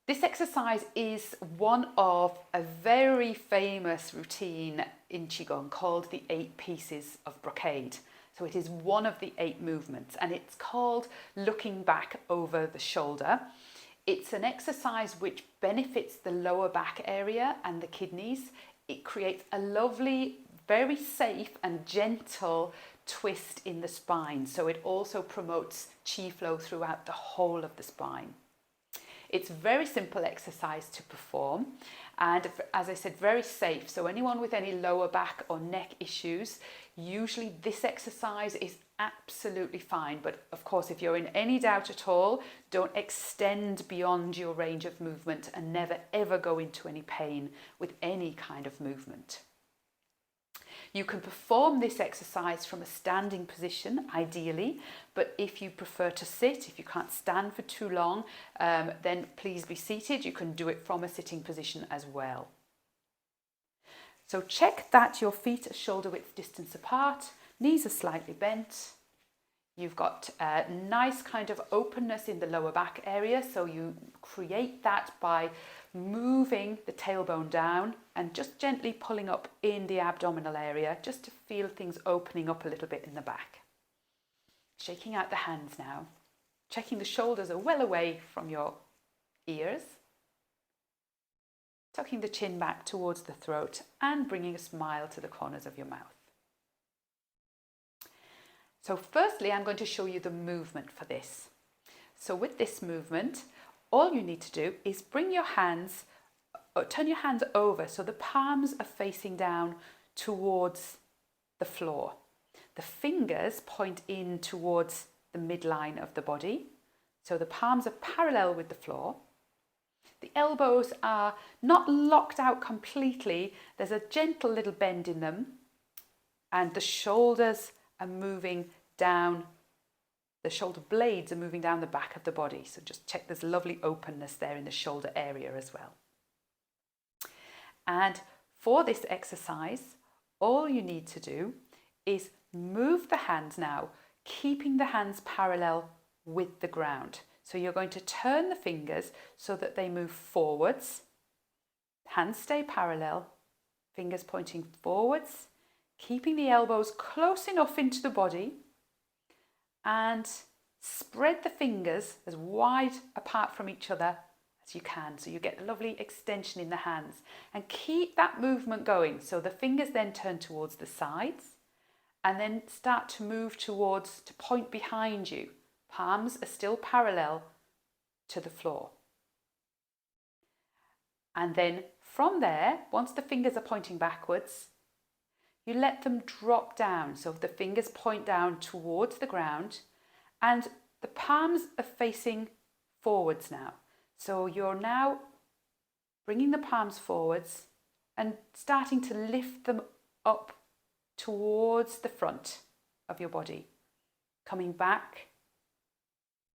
This exercise is one of a very famous routine in Qigong called the 8 pieces of Brocade. So it is one of the 8 movements and it's called looking back over the shoulder. It's an exercise which benefits the lower back area and the kidneys. It creates a lovely, very safe and gentle twist in the spine. So it also promotes qi flow throughout the whole of the spine. It's a very simple exercise to perform and, as I said, very safe. So anyone with any lower back or neck issues, usually this exercise is absolutely fine. But of course, if you're in any doubt at all, don't extend beyond your range of movement and never ever go into any pain with any kind of movement. You can perform this exercise from a standing position, ideally, but if you prefer to sit, if you can't stand for too long, then please be seated. You can do it from a sitting position as well. So check that your feet are shoulder width distance apart, knees are slightly bent. You've got a nice kind of openness in the lower back area, so you create that by moving the tailbone down and just gently pulling up in the abdominal area just to feel things opening up a little bit in the back. Shaking out the hands now, checking the shoulders are well away from your ears, tucking the chin back towards the throat and bringing a smile to the corners of your mouth. So firstly, I'm going to show you the movement for this. So with this movement, all you need to do is bring your hands, turn your hands over so the palms are facing down towards the floor. The fingers point in towards the midline of the body. So the palms are parallel with the floor. The elbows are not locked out completely. There's a gentle little bend in them. And the shoulders are moving down, the shoulder blades are moving down the back of the body. So just check there's lovely openness there in the shoulder area as well. And for this exercise, all you need to do is move the hands now, keeping the hands parallel with the ground. So you're going to turn the fingers so that they move forwards. Hands stay parallel, fingers pointing forwards, keeping the elbows close enough into the body, and spread the fingers as wide apart from each other as you can, so you get a lovely extension in the hands, and keep that movement going. So the fingers then turn towards the sides and then start to move towards, to point behind you. Palms are still parallel to the floor. And then from there, once the fingers are pointing backwards, you let them drop down. So the fingers point down towards the ground and the palms are facing forwards now. So you're now bringing the palms forwards and starting to lift them up towards the front of your body, coming back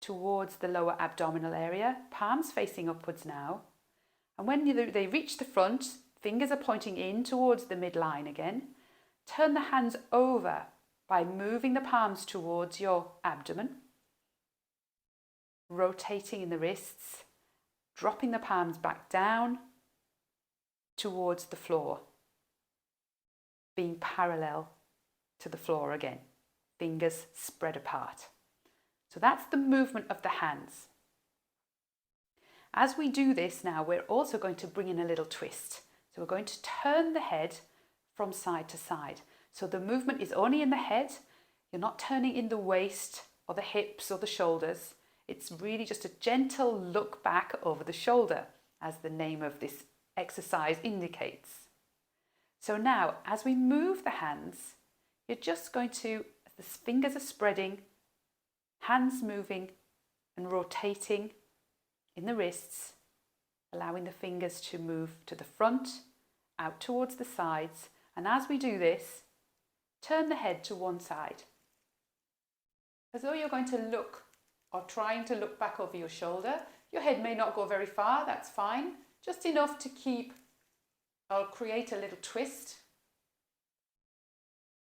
towards the lower abdominal area, palms facing upwards now. And when they reach the front, fingers are pointing in towards the midline again. Turn the hands over by moving the palms towards your abdomen, rotating in the wrists, dropping the palms back down towards the floor, being parallel to the floor again, fingers spread apart. So that's the movement of the hands. As we do this now, we're also going to bring in a little twist. So we're going to turn the head from side to side. So the movement is only in the head. You're not turning in the waist or the hips or the shoulders. It's really just a gentle look back over the shoulder, as the name of this exercise indicates. So now, as we move the hands, you're just going to, as the fingers are spreading, hands moving and rotating in the wrists, allowing the fingers to move to the front, out towards the sides. And as we do this, turn the head to one side, as though you're going to look or trying to look back over your shoulder. Your head may not go very far, that's fine, just enough to keep or create a little twist.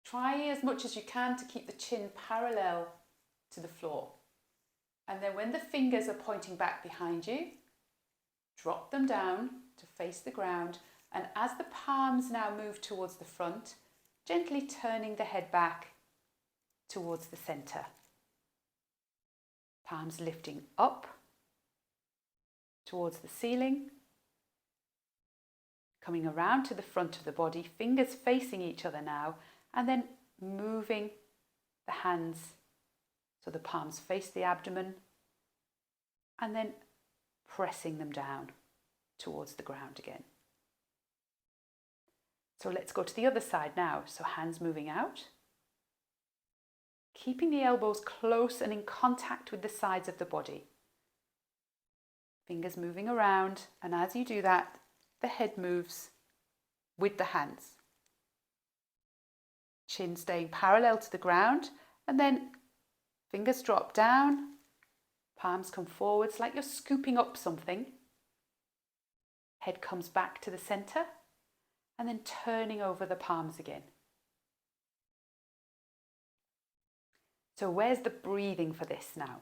Try as much as you can to keep the chin parallel to the floor. And then when the fingers are pointing back behind you, Drop them down to face the ground, and as the palms now move towards the front, gently turning the head back towards the centre. Palms lifting up towards the ceiling, coming around to the front of the body, fingers facing each other now, and then moving the hands so the palms face the abdomen, and then pressing them down towards the ground again. So let's go to the other side now. So hands moving out, keeping the elbows close and in contact with the sides of the body. Fingers moving around, and as you do that, the head moves with the hands. Chin staying parallel to the ground, and then fingers drop down, palms come forwards like you're scooping up something. Head comes back to the centre, and then turning over the palms again. So where's the breathing for this now?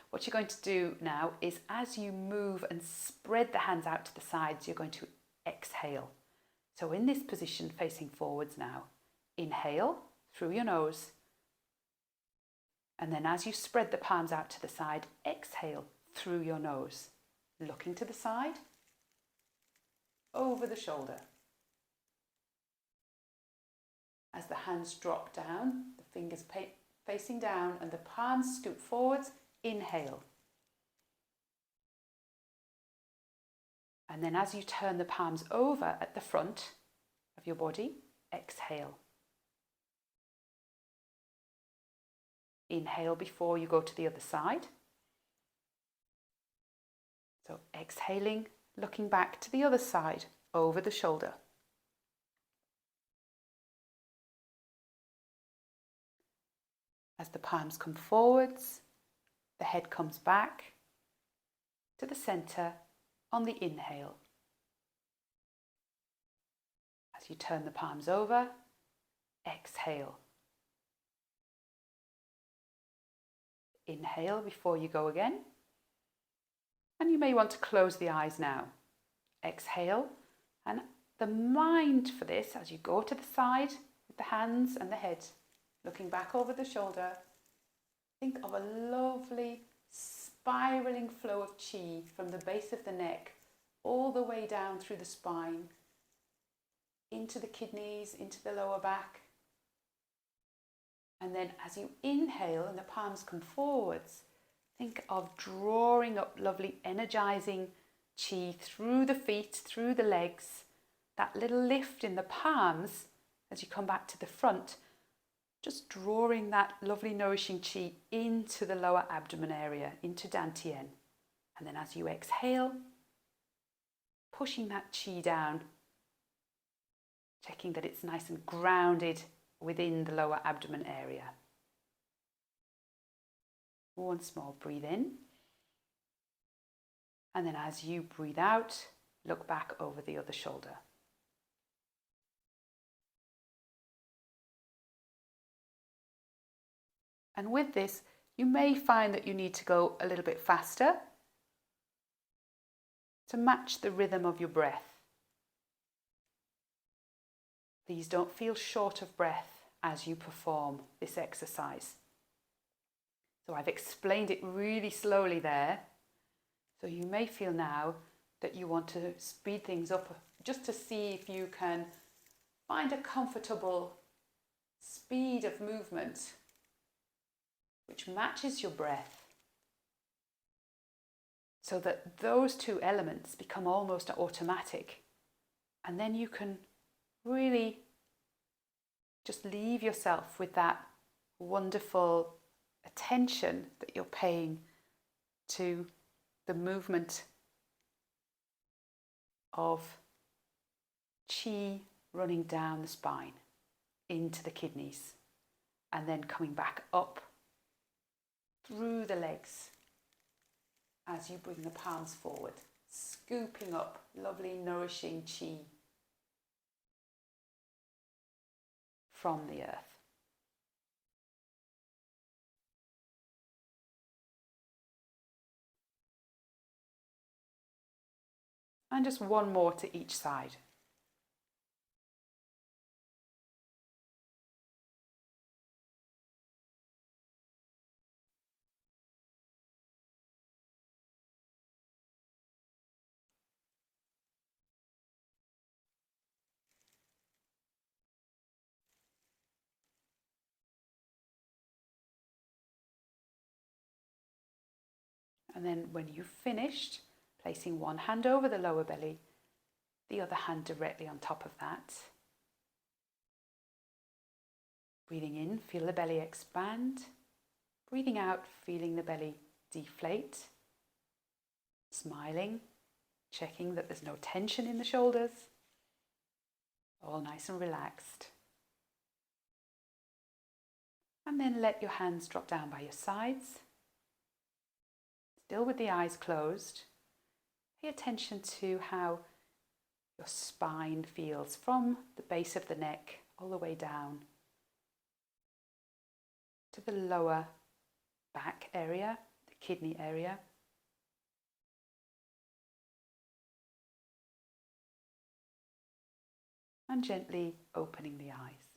What you're going to do now is, as you move and spread the hands out to the sides, you're going to exhale. So in this position, facing forwards now, inhale through your nose. And then as you spread the palms out to the side, exhale through your nose, looking to the side, over the shoulder. As the hands drop down, the fingers facing down and the palms scoop forwards, inhale. And then as you turn the palms over at the front of your body, exhale. Inhale before you go to the other side. So exhaling, looking back to the other side, over the shoulder. As the palms come forwards, the head comes back to the centre on the inhale. As you turn the palms over, exhale. Inhale before you go again. And you may want to close the eyes now. Exhale, and the mind for this, as you go to the side with the hands and the head, looking back over the shoulder, think of a lovely spiralling flow of chi from the base of the neck all the way down through the spine, into the kidneys, into the lower back. And then as you inhale and the palms come forwards, think of drawing up lovely energizing chi through the feet, through the legs, that little lift in the palms as you come back to the front, just drawing that lovely nourishing chi into the lower abdomen area, into Dantian. And then as you exhale, pushing that chi down, checking that it's nice and grounded within the lower abdomen area. Once more, breathe in. And then as you breathe out, look back over the other shoulder. And with this, you may find that you need to go a little bit faster to match the rhythm of your breath. Please don't feel short of breath as you perform this exercise. So I've explained it really slowly there. So you may feel now that you want to speed things up just to see if you can find a comfortable speed of movement which matches your breath, so that those two elements become almost automatic. And then you can really just leave yourself with that wonderful attention that you're paying to the movement of chi running down the spine into the kidneys and then coming back up through the legs as you bring the palms forward, scooping up lovely nourishing chi from the earth. And just one more to each side. And then when you've finished, placing one hand over the lower belly, the other hand directly on top of that. Breathing in, feel the belly expand. Breathing out, feeling the belly deflate. Smiling, checking that there's no tension in the shoulders. All nice and relaxed. And then let your hands drop down by your sides. Still with the eyes closed. Pay attention to how your spine feels from the base of the neck all the way down to the lower back area, the kidney area. And gently opening the eyes.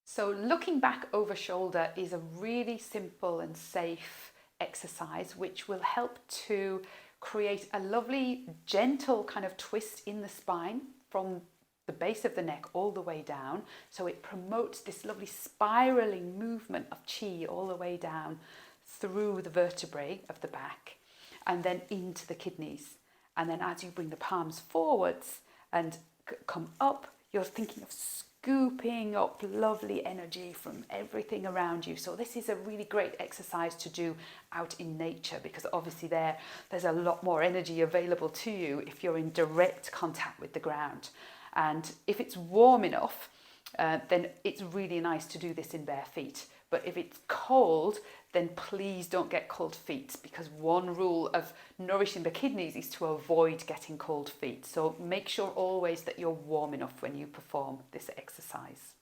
So looking back over shoulder is a really simple and safe exercise which will help to create a lovely gentle kind of twist in the spine from the base of the neck all the way down. So it promotes this lovely spiraling movement of qi all the way down through the vertebrae of the back and then into the kidneys. And then as you bring the palms forwards and come up, you're thinking of scooping up lovely energy from everything around you. So this is a really great exercise to do out in nature because obviously there's a lot more energy available to you if you're in direct contact with the ground. And if it's warm enough, then it's really nice to do this in bare feet. But if it's cold, then please don't get cold feet because one rule of nourishing the kidneys is to avoid getting cold feet. So make sure always that you're warm enough when you perform this exercise.